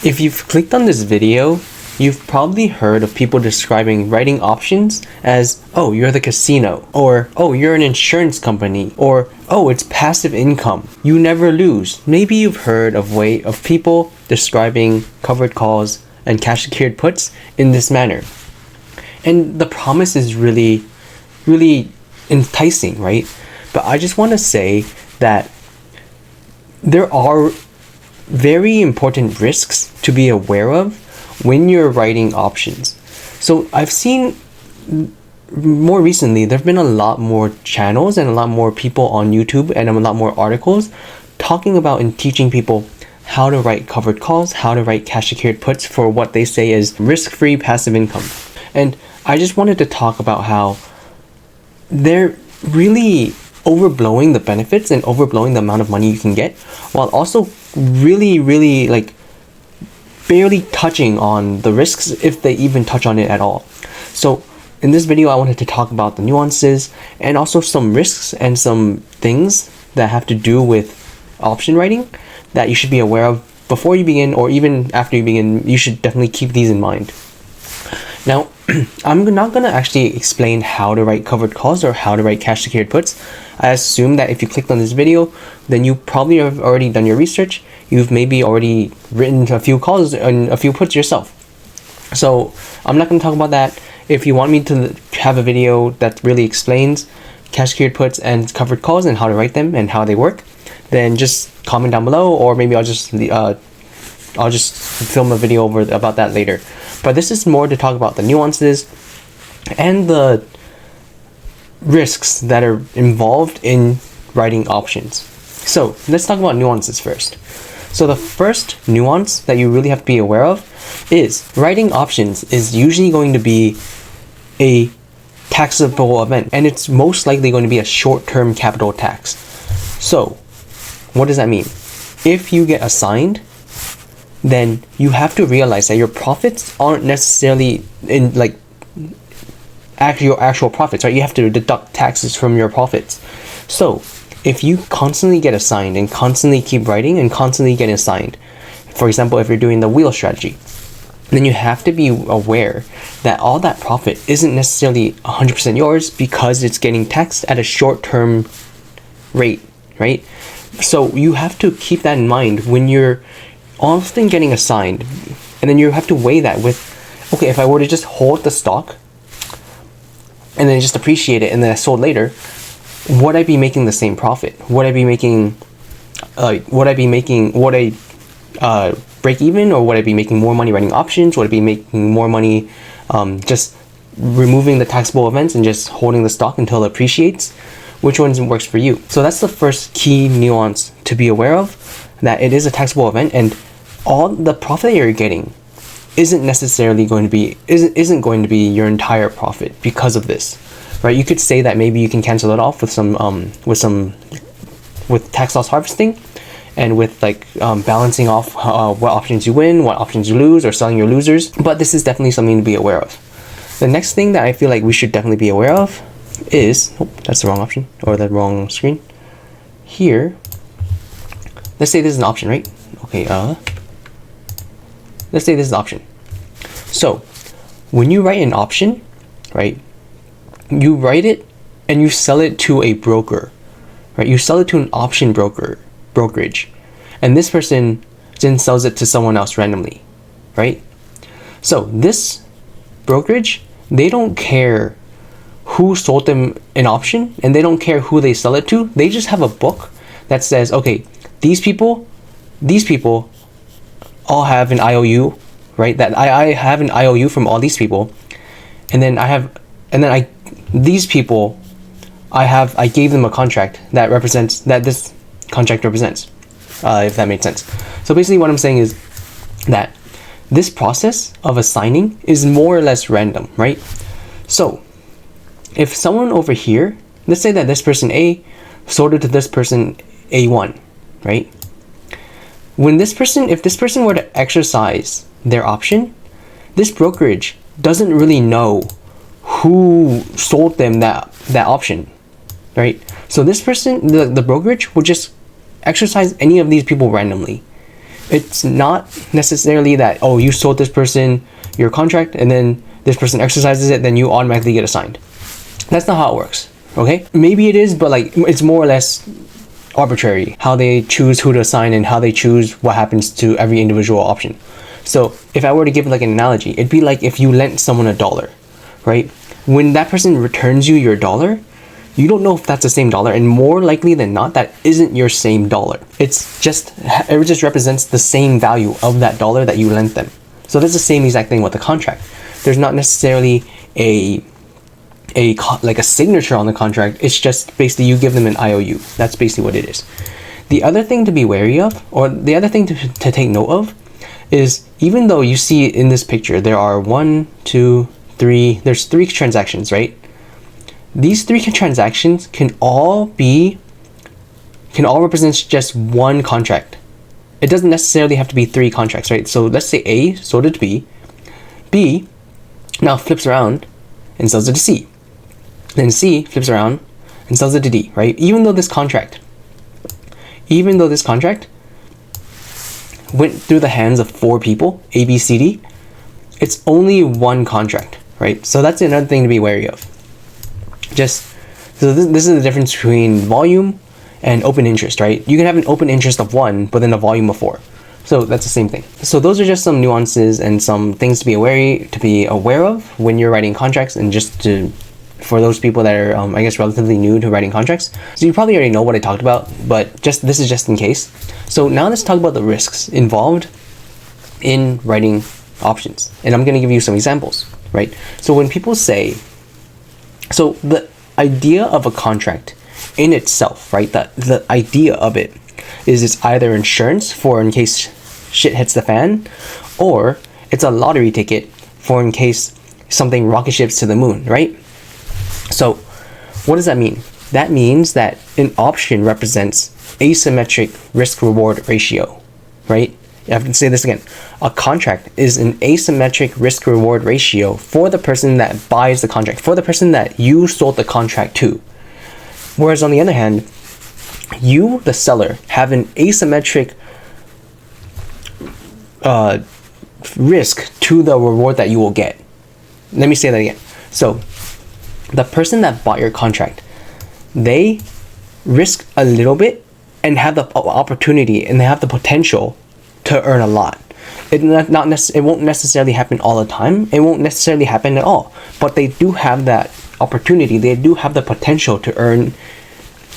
If you've clicked on this video, you've probably heard of people describing writing options as, oh, you're the casino, or, oh, you're an insurance company, or, oh, it's passive income. You never lose. Maybe you've heard of people describing covered calls and cash secured puts in this manner. And the promise is really, really enticing, right? But I just want to say that there are very important risks to be aware of when you're writing options. So I've seen more recently, there have been a lot more channels and a lot more people on YouTube and a lot more articles talking about and teaching people how to write covered calls, how to write cash secured puts for what they say is risk-free passive income. And I just wanted to talk about how they're really overblowing the benefits and overblowing the amount of money you can get, while also really like barely touching on the risks, if they even touch on it at all. So in this video, I wanted to talk about the nuances and also some risks and some things that have to do with option writing that you should be aware of before you begin, or even after you begin. You should definitely keep these in mind. Now, I'm not going to actually explain how to write covered calls or how to write cash secured puts. I assume that if you clicked on this video, then you probably have already done your research. You've maybe already written a few calls and a few puts yourself. So I'm not going to talk about that. If you want me to have a video that really explains cash secured puts and covered calls and how to write them and how they work, then just comment down below, or maybe I'll just film a video about that later. But this is more to talk about the nuances and the risks that are involved in writing options. So let's talk about nuances first. So the first nuance that you really have to be aware of is writing options is usually going to be a taxable event, and it's most likely going to be a short-term capital tax. So what does that mean? If you get assigned, then you have to realize that your profits aren't necessarily in like your actual profits, right? You have to deduct taxes from your profits. So if you constantly get assigned and constantly keep writing and constantly getting assigned, for example, if you're doing the wheel strategy, then you have to be aware that all that profit isn't necessarily 100% yours because it's getting taxed at a short-term rate, right? So you have to keep that in mind when you're often getting assigned, and then you have to weigh that with, okay, if I were to just hold the stock and then just appreciate it and then I sold later, would I be making the same profit? Would I be making break even, or would I be making more money writing options? Would I be making more money just removing the taxable events and just holding the stock until it appreciates? Which one works for you? So that's the first key nuance to be aware of, that it is a taxable event, and all the profit that you're getting isn't going to be your entire profit because of this, right? You could say that maybe you can cancel it off with tax loss harvesting, and with like balancing off what options you win, what options you lose, or selling your losers. But this is definitely something to be aware of. The next thing that I feel like we should definitely be aware of is, that's the wrong option, or the wrong screen. Here, let's say this is an option, right? Okay, let's say this is an option. So when you write an option, right, you write it and you sell it to a broker, right? You sell it to an option brokerage, and this person then sells it to someone else randomly, right? So this brokerage, they don't care who sold them an option, and they don't care who they sell it to. They just have a book that says, okay, these people all have an IOU, right? That I have an IOU from all these people, and then I gave them a contract that this contract represents, if that made sense. So basically what I'm saying is that this process of assigning is more or less random, right? So if someone over here, let's say that this person A sold it to this person A1, right? If this person were to exercise their option, this brokerage doesn't really know who sold them that option, right? So this person, the brokerage, will just exercise any of these people randomly. It's not necessarily that, oh, you sold this person your contract and then this person exercises it, then you automatically get assigned. That's not how it works, okay? Maybe it is, but like it's more or less arbitrary how they choose who to assign and how they choose what happens to every individual option. So if I were to give like an analogy, it'd be like if you lent someone $1, right? When that person returns you your $1, you don't know if that's the same dollar, and more likely than not, that isn't your same dollar. It just represents the same value of that dollar that you lent them. So that's the same exact thing with the contract. There's not necessarily like a signature on the contract. It's just basically you give them an IOU. That's basically what it is. The other thing to be wary of, or the other thing to take note of, is even though you see in this picture there are there's 3 transactions, right? These 3 transactions can all represent just one contract. It doesn't necessarily have to be 3 contracts, right? So let's say A sold it to B. B now flips around and sells it to C. Then C flips around and sells it to D, right? Even though this contract went through the hands of 4 people, A, B, C, D, it's only one contract, right? So that's another thing to be wary of. So this is the difference between volume and open interest, right? You can have an open interest of 1, but then a volume of 4. So that's the same thing. So those are just some nuances and some things to be aware of when you're writing contracts, and for those people that are, I guess, relatively new to writing contracts. So you probably already know what I talked about, but this is just in case. So now let's talk about the risks involved in writing options. And I'm going to give you some examples, right? So when people say, so the idea of a contract in itself, right? The idea of it is it's either insurance for in case shit hits the fan, or it's a lottery ticket for in case something rocket ships to the moon, right? So what does that mean? That means that an option represents asymmetric risk-reward ratio, right? I have to say this again. A contract is an asymmetric risk-reward ratio for the person that buys the contract, for the person that you sold the contract to. Whereas on the other hand, you, the seller, have an asymmetric risk to the reward that you will get. Let me say that again. So the person that bought your contract, they risk a little bit and have the opportunity and they have the potential to earn a lot. It won't necessarily happen all the time. It won't necessarily happen at all. But they do have that opportunity. They do have the potential to earn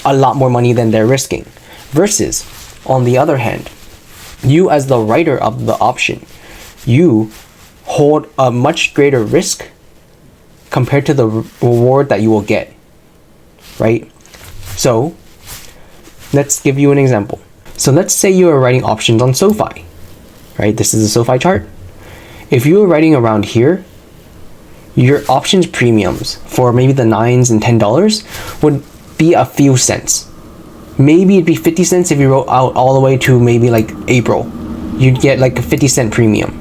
a lot more money than they're risking. Versus, on the other hand, you as the writer of the option, you hold a much greater risk compared to the reward that you will get, right? So let's give you an example. So let's say you are writing options on SoFi, right? This is a SoFi chart. If you were writing around here, your options premiums for maybe the $9s and $10 would be a few cents. Maybe it'd be 50 cents if you wrote out all the way to maybe like April. You'd get like a 50-cent premium,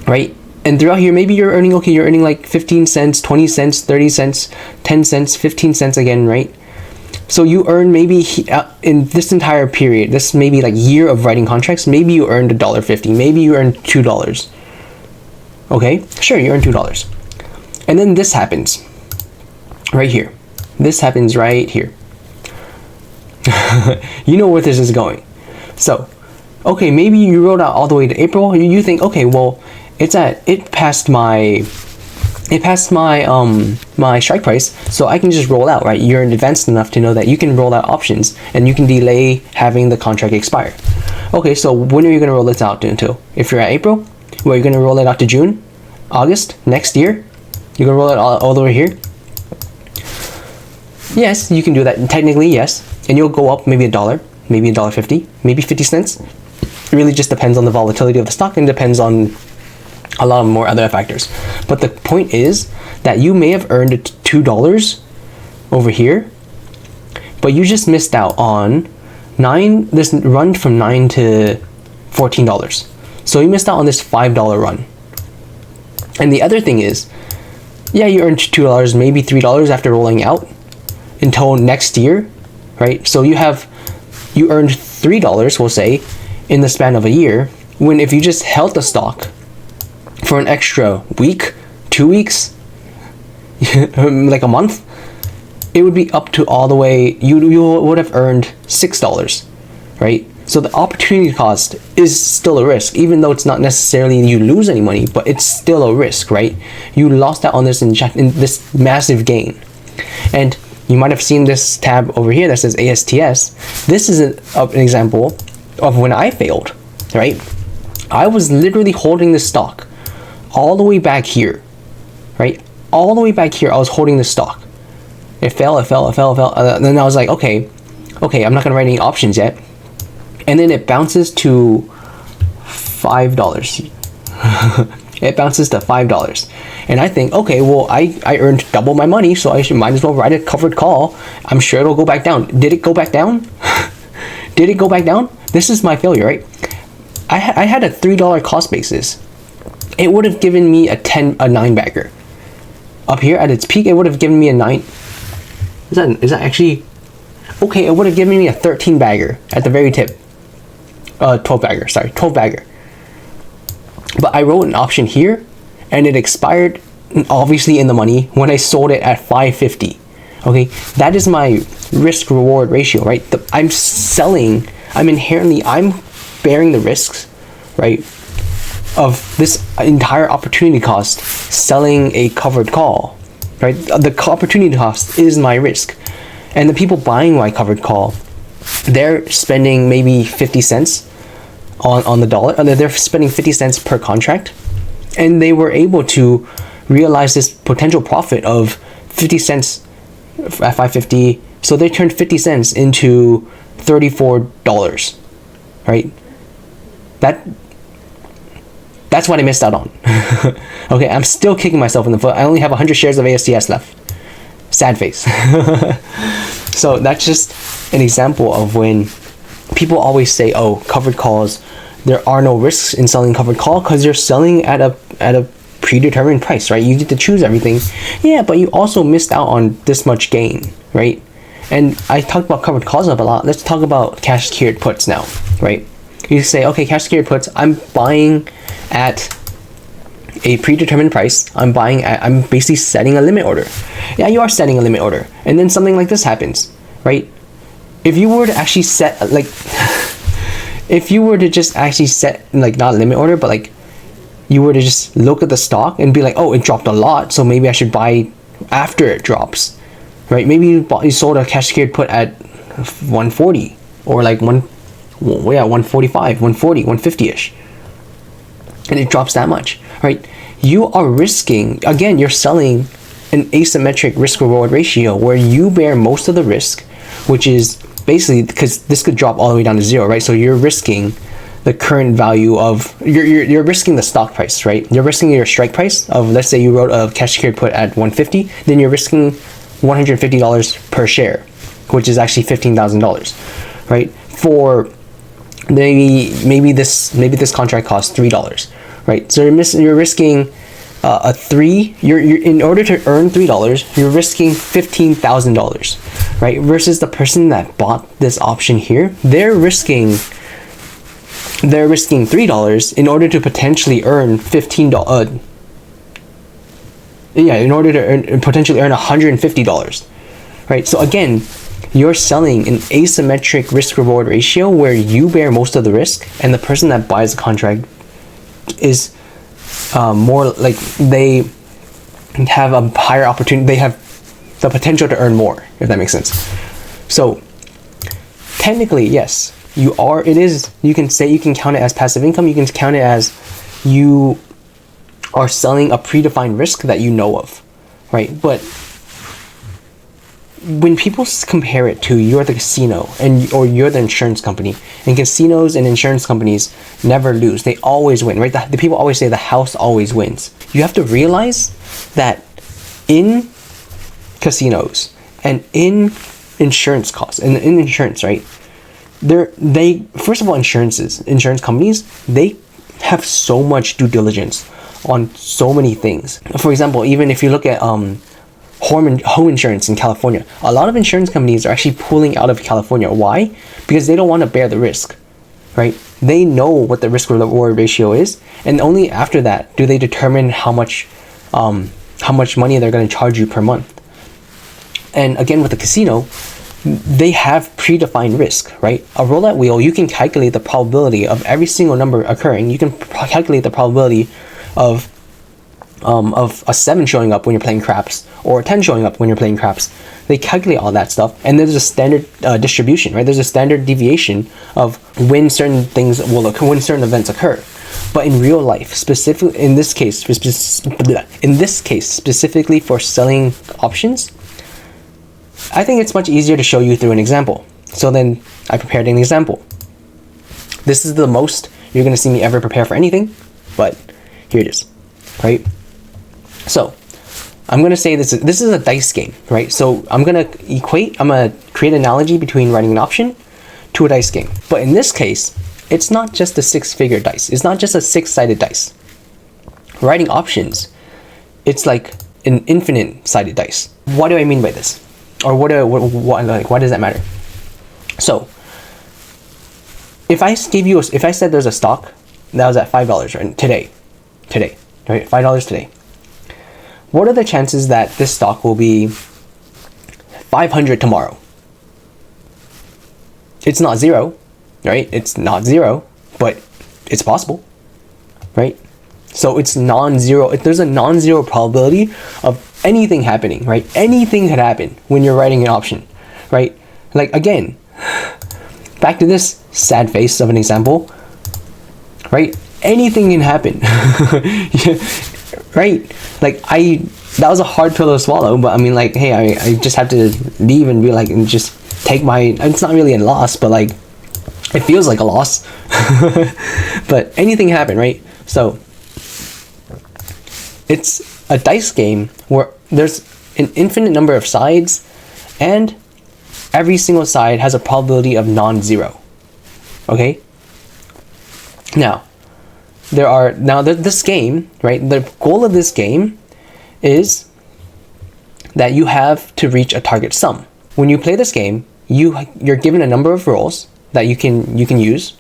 right? And throughout here, maybe you're earning like 15 cents, 20 cents, 30 cents, 10 cents, 15 cents again, right? So you earn maybe in this entire period, this maybe like year of writing contracts, maybe you earned $1.50, maybe you earned $2. Okay, sure, you earned $2. And then this happens right here. This happens right here. You know where this is going. So, okay, maybe you wrote out all the way to April. You think, okay, well, it passed my my strike price, so I can just roll out, right? You're advanced enough to know that you can roll out options and you can delay having the contract expire. Okay, so when are you going to roll this out until? If you're at April, well, you're going to roll it out to June, August, next year? You're going to roll it all the way here? Yes, you can do that. Technically, yes. And you'll go up maybe $1, maybe $1.50, maybe 50 cents. It really just depends on the volatility of the stock and depends on a lot of more other factors. But the point is that you may have earned $2 over here, but you just missed out on this run from $9 to $14. So you missed out on this $5 run. And the other thing is, yeah, you earned $2, maybe $3 after rolling out until next year, right? So you earned $3, we'll say, in the span of a year, when if you just held the stock for an extra week, 2 weeks, like a month, it would be up to all the way, you would have earned $6, right? So the opportunity cost is still a risk, even though it's not necessarily you lose any money, but it's still a risk, right? You lost out on this in this massive gain. And you might have seen this tab over here that says ASTS. This is an example of when I failed, right? I was literally holding this stock all the way back here, right? All the way back here, I was holding this stock. It fell. And then I was like, okay, I'm not gonna write any options yet. And then it bounces to $5. It bounces to $5. And I think, okay, well, I earned double my money, so might as well write a covered call. I'm sure it'll go back down. Did it go back down? Did it go back down? This is my failure, right? I had a $3 cost basis. It would have given me a 9 bagger. Up here at its peak, it would have given me a 9. Is that actually okay? It would have given me a 13 bagger at the very tip. 12 bagger. Sorry, 12 bagger. But I wrote an option here, and it expired, obviously in the money, when I sold it at 550. Okay, that is my risk reward ratio, right? I'm selling. I'm bearing the risks, right, of this entire opportunity cost selling a covered call, right? The opportunity cost is my risk. And the people buying my covered call, they're spending maybe 50 cents on the dollar. They're spending 50 cents per contract. And they were able to realize this potential profit of 50 cents at 550. So they turned 50 cents into $34, right? That's what I missed out on. Okay, I'm still kicking myself in the foot. I only have 100 shares of ASTS left. Sad face. So that's just an example of when people always say, oh, covered calls, there are no risks in selling covered call because you're selling at a predetermined price, right? You get to choose everything. Yeah, but you also missed out on this much gain, right? And I talked about covered calls up a lot. Let's talk about cash secured puts now, right? You say, okay, cash secured puts, I'm buying at a predetermined price. I'm basically setting a limit order. Yeah, you are setting a limit order. And then something like this happens, right? If you were to actually set, like, if you were to just actually set, like, not a limit order, but like, you were to just look at the stock and be like, oh, it dropped a lot, so maybe I should buy after it drops, right? Maybe you sold a cash secured put at 140 or like 145, 140, 150-ish. And it drops that much, right? You are risking, again, you're selling an asymmetric risk reward ratio where you bear most of the risk, which is basically because this could drop all the way down to zero, right? So you're risking the current value of, you're risking the stock price, right? You're risking your strike price of, let's say you wrote a cash secured put at 150, then you're risking $150 per share, which is actually $15,000, right? For maybe this contract costs $3, right? So you're risking you're in order to earn $3, you're risking $15,000, right? Versus the person that bought this option here, they're risking $3 in order to potentially earn $15. In order to potentially earn $150, right? So again, you're selling an asymmetric risk reward ratio where you bear most of the risk and the person that buys the contract is more like they have a higher opportunity, they have the potential to earn more, if that makes sense. So technically, yes, you can count it as passive income, you can count it as you are selling a predefined risk that you know of, right? But when people compare it to you're the casino or you're the insurance company, and casinos and insurance companies never lose, they always win, right? The people always say the house always wins. You have to realize that in casinos and in insurance costs and in insurance, right? They first of all, insurance companies, they have so much due diligence on so many things. For example, even if you look at home insurance in California, a lot of insurance companies are actually pulling out of California. Why? Because they don't want to bear the risk, right? they know what the risk reward ratio is, and only after that do they determine how much money they're going to charge you per month. And again, with the casino, they have predefined risk, right? A roulette wheel, you can calculate the probability of every single number occurring. You can calculate the probability of a 7 showing up when you're playing craps, or a 10 showing up when you're playing craps. They calculate all that stuff, and there's a standard distribution, right? There's a standard deviation of when certain things will occur, when certain events occur. But in real life, specifically in this case, specifically for selling options, I think it's much easier to show you through an example. So then I prepared an example. This is the most you're going to see me ever prepare for anything, but here it is, right? So I'm going to say this is a dice game, right? So I'm going to create an analogy between writing an option to a dice game. But in this case, it's not just a 6-figure dice. It's not just a 6-sided dice. Writing options, it's like an infinite-sided dice. What do I mean by this? Or why does that matter? So if I said there's a stock that was at $5 right, today, right, $5 today, what are the chances that this stock will be 500 tomorrow? It's not zero, right? It's not zero, but it's possible, right? So it's non-zero. There's a non-zero probability of anything happening, right? Anything could happen when you're writing an option, right? Like, again, back to this sad face of an example, right? Anything can happen. Right? Like, that was a hard pill to swallow, but I mean, like, hey, I just have to leave and be like, and just take it's not really a loss, but like, it feels like a loss. But anything happened, right? So it's a dice game where there's an infinite number of sides, and every single side has a probability of non-zero. Okay? Now, this game, right? The goal of this game is that you have to reach a target sum. When you play this game, you're given a number of rolls that you can use.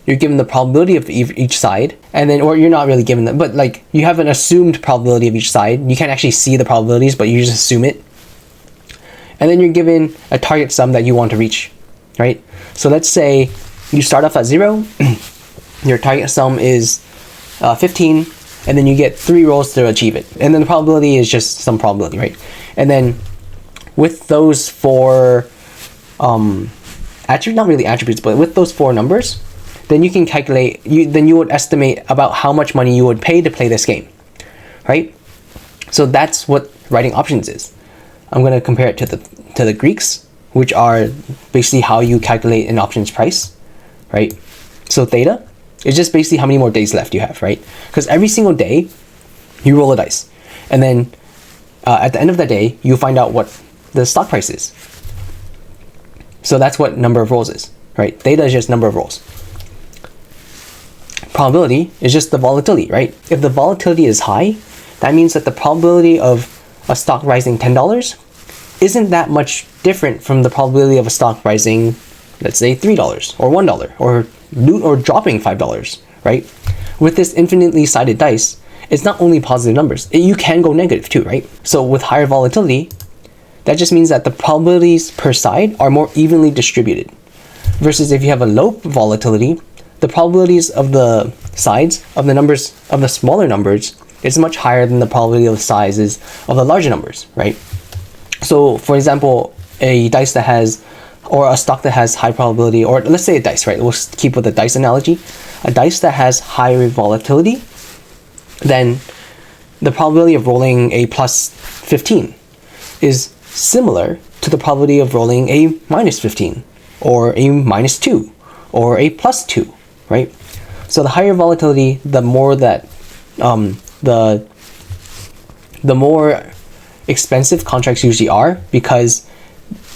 You're given the probability of each side, and then, or you're not really given them, but like, you have an assumed probability of each side. You can't actually see the probabilities, but you just assume it. And then you're given a target sum that you want to reach, right? So let's say you start off at 0, your target sum is 15, and then you get 3 rolls to achieve it. And then the probability is just some probability, right? And then with those 4 not really attributes, but with those 4 numbers, then you can calculate, then you would estimate about how much money you would pay to play this game, right? So that's what writing options is. I'm going to compare it to the Greeks, which are basically how you calculate an options price, right? So theta is just basically how many more days left you have, right? Because every single day you roll a dice, and then at the end of the day you find out what the stock price is. So that's what number of rolls is, right? Theta is just number of rolls. Probability is just the volatility, right? If the volatility is high, that means that the probability of a stock rising $10 isn't that much different from the probability of a stock rising, let's say, $3 or $1 or dropping $5, right? With this infinitely sided dice, it's not only positive numbers. You can go negative too, right? So with higher volatility, that just means that the probabilities per side are more evenly distributed. Versus if you have a low volatility, the probabilities of the sides of the numbers of the smaller numbers is much higher than the probability of the sizes of the larger numbers, right? So for example, a dice that has, or a stock that has high probability, or let's say a dice, right? We'll keep with the dice analogy. A dice that has higher volatility, then the probability of rolling a plus 15 is similar to the probability of rolling a minus 15 or a minus 2 or a plus 2, right? So the higher volatility, the more that the more expensive contracts usually are, because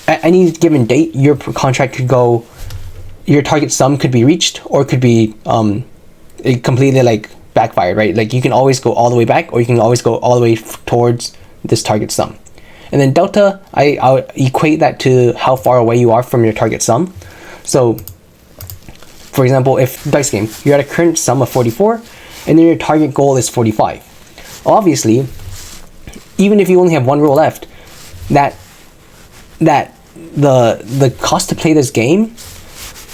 at any given date your contract could go, your target sum could be reached, or could be it completely like backfired, right? Like you can always go all the way back, or you can always go all the way towards this target sum. And then delta, I'll equate that to how far away you are from your target sum. So For example, if dice game, you're at a current sum of 44, and then your target goal is 45. Obviously, even if you only have one roll left, the cost to play this game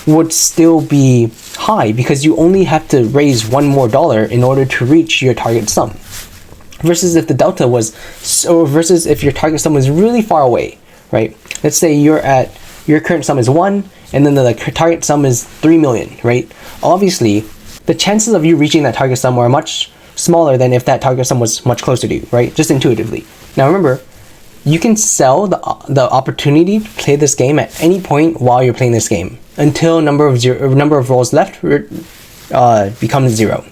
would still be high because you only have to raise one more dollar in order to reach your target sum. Versus if the delta was, versus if your target sum was really far away, right? Let's say your current sum is 1, and then the target sum is 3 million, right? Obviously, the chances of you reaching that target sum are much smaller than if that target sum was much closer to you, right? Just intuitively. Now remember, you can sell the opportunity to play this game at any point while you're playing this game until number of rolls left becomes 0.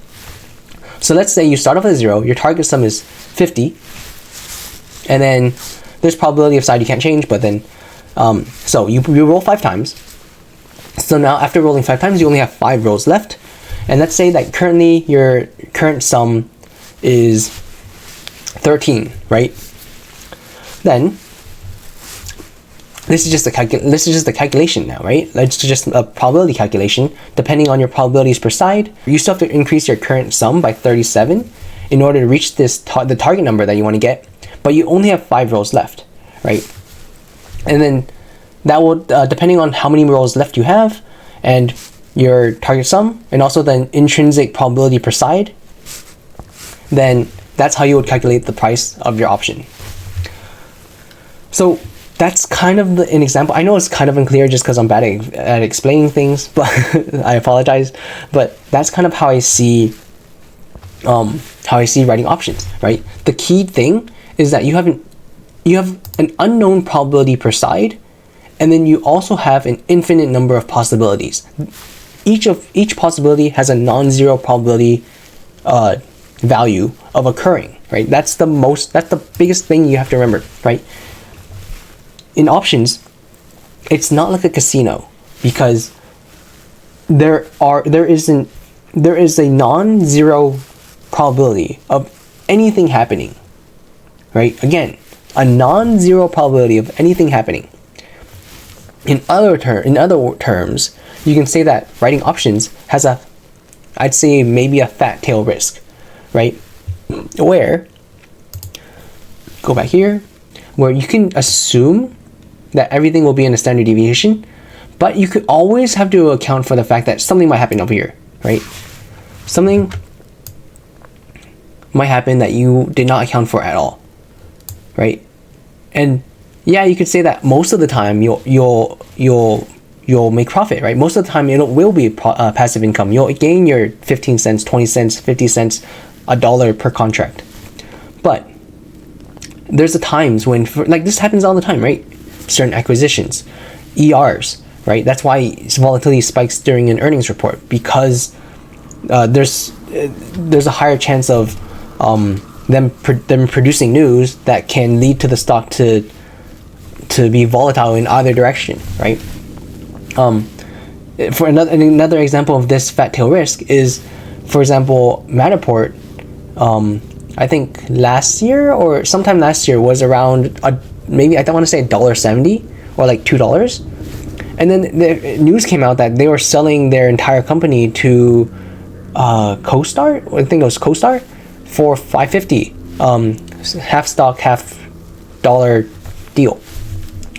So let's say you start off at 0, your target sum is 50, and then there's probability of side you can't change, but then so you roll 5 times. So now after rolling 5 times, you only have 5 rolls left, and let's say that currently your current sum is 13, right? Then this is just a calculation now, right? It's just a probability calculation. Depending on your probabilities per side, you still have to increase your current sum by 37 in order to reach this the target number that you want to get. But you only have 5 rolls left, right? And then that will, depending on how many rolls left you have, and your target sum, and also the intrinsic probability per side, then that's how you would calculate the price of your option. So that's kind of an example. I know it's kind of unclear just because I'm bad at explaining things, but I apologize. But that's kind of how I see writing options, right? The key thing is that you have an unknown probability per side, and then you also have an infinite number of possibilities. Each possibility has a non-zero probability value of occurring, right? That's the biggest thing you have to remember, right? In options, it's not like a casino because there is a non-zero probability of anything happening, right? Again, a non-zero probability of anything happening. In other terms, you can say that writing options has I'd say maybe a fat tail risk, right? Where, go back here, where you can assume that everything will be in a standard deviation, but you could always have to account for the fact that something might happen over here, right? Something might happen that you did not account for at all, right? And yeah, you could say that most of the time you'll make profit, right? Most of the time it will be passive income. You'll gain your 15 cents, 20 cents, 50 cents, $1 per contract. But there's the times when, like this happens all the time, right? Certain acquisitions, ERs, right? That's why volatility spikes during an earnings report, because there's a higher chance of them producing news that can lead to the stock to be volatile in either direction, right? For another example of this fat tail risk is, for example, Matterport. I think last year or sometime last year was around maybe I don't want to say $1.70 or like $2, and then the news came out that they were selling their entire company to CoStar. I think it was CoStar for $5.50, half stock, half dollar deal,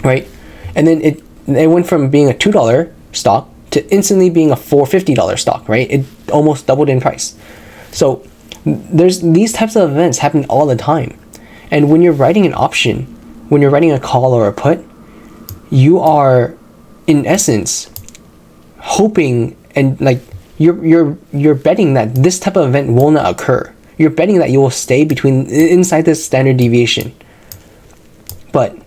right? And then it went from being a $2 stock to instantly being a $4.50 stock, right? It almost doubled in price. So there's these types of events happen all the time, and when you're writing an option, when you're writing a call or a put, you are in essence hoping and like you're betting that this type of event will not occur. You're betting that you will stay inside this standard deviation. But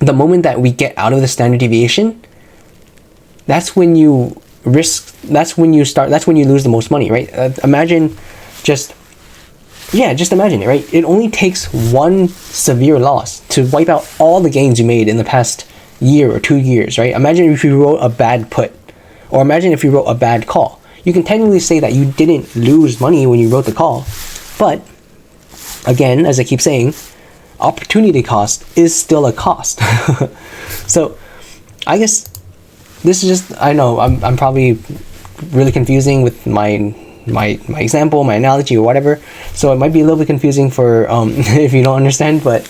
the moment that we get out of the standard deviation, that's when you lose the most money, right? Just imagine it, right? It only takes one severe loss to wipe out all the gains you made in the past year or 2 years, right? Imagine if you wrote a bad put, or imagine if you wrote a bad call. You can technically say that you didn't lose money when you wrote the call, but again, as I keep saying, opportunity cost is still a cost. So I guess this is just, I know I'm probably really confusing with my example, my analogy, or whatever. So it might be a little bit confusing for if you don't understand, but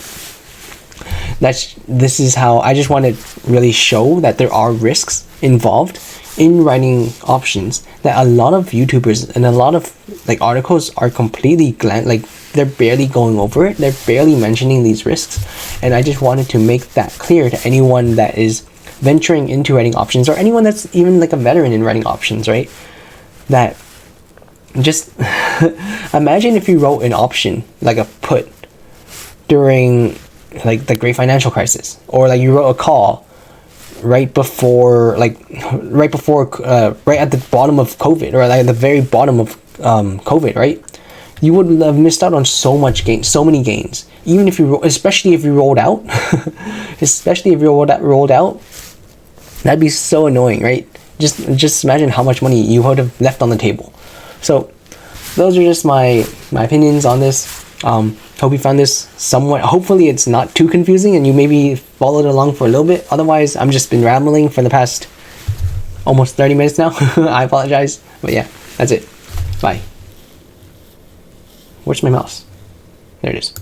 this is how I just want to really show that there are risks involved in writing options, that a lot of YouTubers and a lot of like articles are completely they're barely going over it, they're barely mentioning these risks. And I just wanted to make that clear to anyone that is venturing into writing options, or anyone that's even like a veteran in writing options, right? That just imagine if you wrote an option, like a put, during like the great financial crisis, or like you wrote a call right at the bottom of COVID, or like at the very bottom of COVID, right? You would have missed out on so many gains. Even if you, especially if you rolled out, rolled out, that'd be so annoying, right? Just imagine how much money you would have left on the table. So those are just my opinions on this. Hope you found this somewhat, hopefully it's not too confusing and you maybe followed along for a little bit. Otherwise, I'm just been rambling for the past almost 30 minutes now. I apologize. But yeah, that's it. Bye. Where's my mouse? There it is.